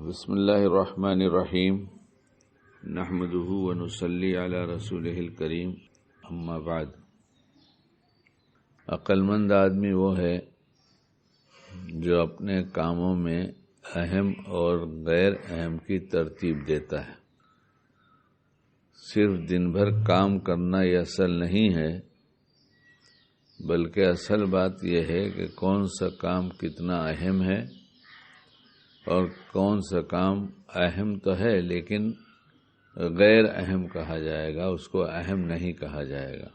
بسم اللہ الرحمن الرحیم نحمده ونصلی علی رسولہ الکریم اما بعد۔ عقل مند آدمی وہ ہے جو اپنے کاموں میں اہم اور غیر اہم کی ترتیب دیتا ہے۔ صرف دن بھر کام کرنا یہ اصل نہیں ہے، بلکہ اصل بات یہ ہے کہ کون سا کام کتنا اہم ہے اور کون سا کام اہم تو ہے لیکن غیر اہم کہا جائے گا، اس کو اہم نہیں کہا جائے گا۔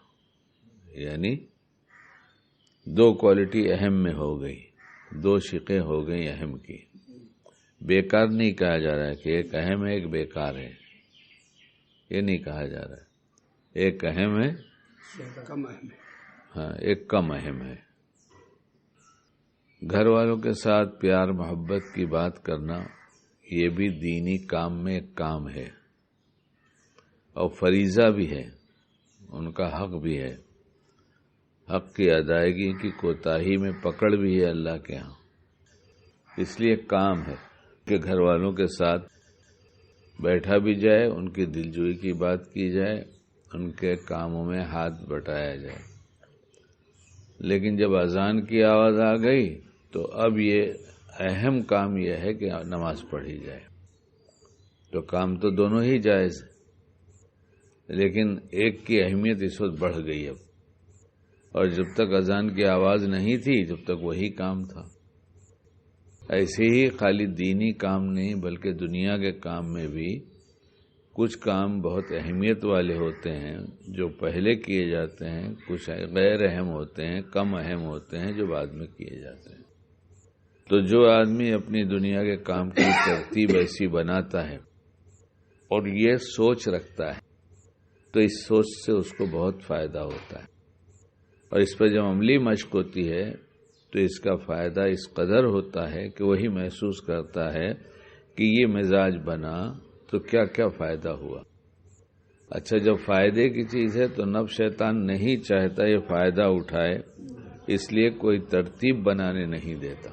یعنی دو کوالٹی اہم میں ہو گئی، دو شقیں ہو گئی اہم کی۔ بیکار نہیں کہا جا رہا ہے کہ ایک اہم ہے ایک بیکار ہے، یہ نہیں کہا جا رہا ہے۔ ایک اہم ہے، ہاں ایک کم اہم ہے۔ گھر والوں کے ساتھ پیار محبت کی بات کرنا یہ بھی دینی کام میں ایک کام ہے اور فریضہ بھی ہے، ان کا حق بھی ہے۔ حق کی ادائیگی کی کوتاہی میں پکڑ بھی ہے اللہ کے ہاں، اس لیے کام ہے کہ گھر والوں کے ساتھ بیٹھا بھی جائے، ان کی دلجوئی کی بات کی جائے، ان کے کاموں میں ہاتھ بٹایا جائے۔ لیکن جب اذان کی آواز آ گئی تو اب یہ اہم کام یہ ہے کہ نماز پڑھی جائے۔ تو کام تو دونوں ہی جائز ہے، لیکن ایک کی اہمیت اس وقت بڑھ گئی اب، اور جب تک اذان کی آواز نہیں تھی جب تک وہی کام تھا۔ ایسے ہی خالی دینی کام نہیں بلکہ دنیا کے کام میں بھی کچھ کام بہت اہمیت والے ہوتے ہیں جو پہلے کیے جاتے ہیں، کچھ غیر اہم ہوتے ہیں، کم اہم ہوتے ہیں جو بعد میں کیے جاتے ہیں۔ تو جو آدمی اپنی دنیا کے کام کی ترتیب ایسی بناتا ہے اور یہ سوچ رکھتا ہے تو اس سوچ سے اس کو بہت فائدہ ہوتا ہے، اور اس پر جب عملی مشق ہوتی ہے تو اس کا فائدہ اس قدر ہوتا ہے کہ وہی محسوس کرتا ہے کہ یہ مزاج بنا تو کیا کیا فائدہ ہوا۔ اچھا، جب فائدے کی چیز ہے تو نفس شیطان نہیں چاہتا یہ فائدہ اٹھائے، اس لیے کوئی ترتیب بنانے نہیں دیتا،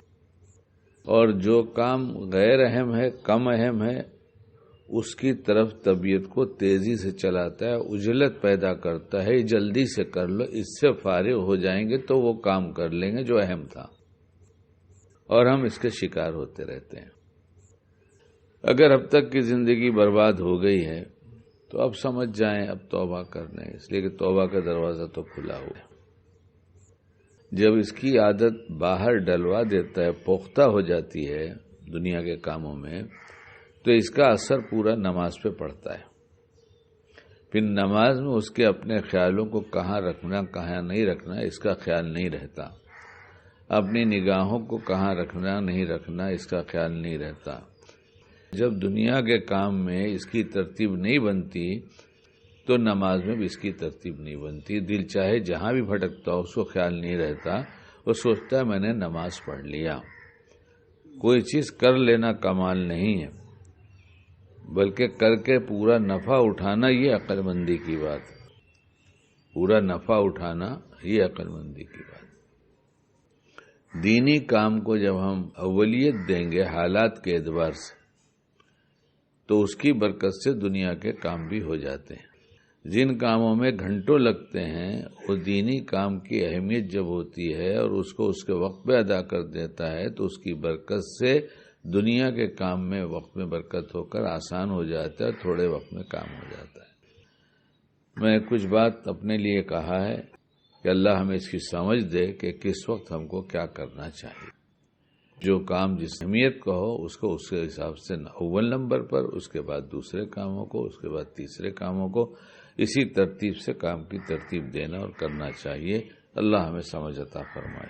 اور جو کام غیر اہم ہے، کم اہم ہے، اس کی طرف طبیعت کو تیزی سے چلاتا ہے، عجلت پیدا کرتا ہے، جلدی سے کر لو، اس سے فارغ ہو جائیں گے تو وہ کام کر لیں گے جو اہم تھا، اور ہم اس کے شکار ہوتے رہتے ہیں۔ اگر اب تک کی زندگی برباد ہو گئی ہے تو اب سمجھ جائیں اب توبہ کرنا ہے، اس لیے کہ توبہ کا دروازہ تو کھلا ہوا ہے۔ جب اس کی عادت باہر ڈلوا دیتا ہے، پختہ ہو جاتی ہے دنیا کے کاموں میں، تو اس کا اثر پورا نماز پہ پڑتا ہے۔ پھر نماز میں اس کے اپنے خیالوں کو کہاں رکھنا کہاں نہیں رکھنا اس کا خیال نہیں رہتا، اپنی نگاہوں کو کہاں رکھنا نہیں رکھنا اس کا خیال نہیں رہتا۔ جب دنیا کے کام میں اس کی ترتیب نہیں بنتی تو نماز میں بھی اس کی ترتیب نہیں بنتی۔ دل چاہے جہاں بھی بھٹکتا ہو اس کو خیال نہیں رہتا، وہ سوچتا ہے میں نے نماز پڑھ لیا۔ کوئی چیز کر لینا کمال نہیں ہے، بلکہ کر کے پورا نفع اٹھانا یہ عقل مندی کی بات ہے۔ پورا نفع اٹھانا یہ عقل مندی کی بات ہے۔ دینی کام کو جب ہم اولیت دیں گے حالات کے اعتبار سے تو اس کی برکت سے دنیا کے کام بھی ہو جاتے ہیں۔ جن کاموں میں گھنٹوں لگتے ہیں وہ دینی کام کی اہمیت جب ہوتی ہے اور اس کو اس کے وقت پہ ادا کر دیتا ہے تو اس کی برکت سے دنیا کے کام میں وقت میں برکت ہو کر آسان ہو جاتا ہے، تھوڑے وقت میں کام ہو جاتا ہے۔ میں کچھ بات اپنے لیے کہا ہے کہ اللہ ہمیں اس کی سمجھ دے کہ کس وقت ہم کو کیا کرنا چاہیے۔ جو کام جس اہمیت کا ہو اس کو اس کے حساب سے اول نمبر پر، اس کے بعد دوسرے کاموں کو، اس کے بعد تیسرے کاموں کو، اسی ترتیب سے کام کی ترتیب دینا اور کرنا چاہیے۔ اللہ ہمیں سمجھ عطا فرمائے۔